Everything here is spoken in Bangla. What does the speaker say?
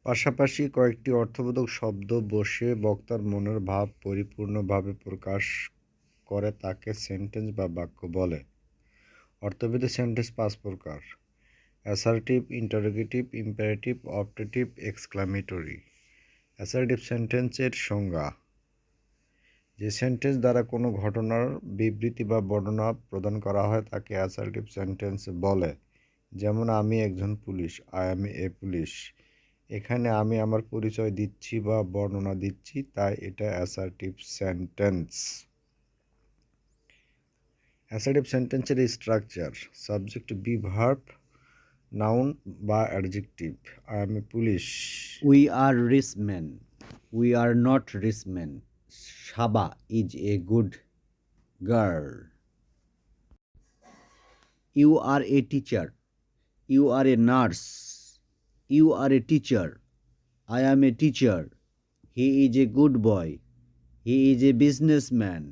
পাশাপাশি কয়েকটি অর্থবোধক শব্দ বসে বক্তার মনের ভাব পরিপূর্ণভাবে প্রকাশ করে তাকে সেন্টেন্স বা বাক্য বলে। অর্থভেদে সেন্টেন্স 5 প্রকার: assertive, interrogative, imperative, optative, exclamatory. Assertive সেন্টেন্সের সংজ্ঞা: যে সেন্টেন্স দ্বারা কোনো ঘটনার বিবৃতি বা বর্ণনা প্রদান করা হয় তাকে অ্যাসার্টিভ সেন্টেন্স বলে। যেমন, আমি একজন police, I am a police. এখানে আমি আমার পরিচয় দিচ্ছি বা বর্ণনা দিচ্ছি, তাই এটা অ্যাসার্টিভ সেন্টেন্স। অ্যাসার্টিভ সেন্টেন্সের structure: subject be verb, noun বা adjective. I am a police. We are rich men. We are not rich men. Shaba is a good girl. You are a teacher. You are a nurse. You are a teacher. I am a teacher. He is a good boy. He is a businessman.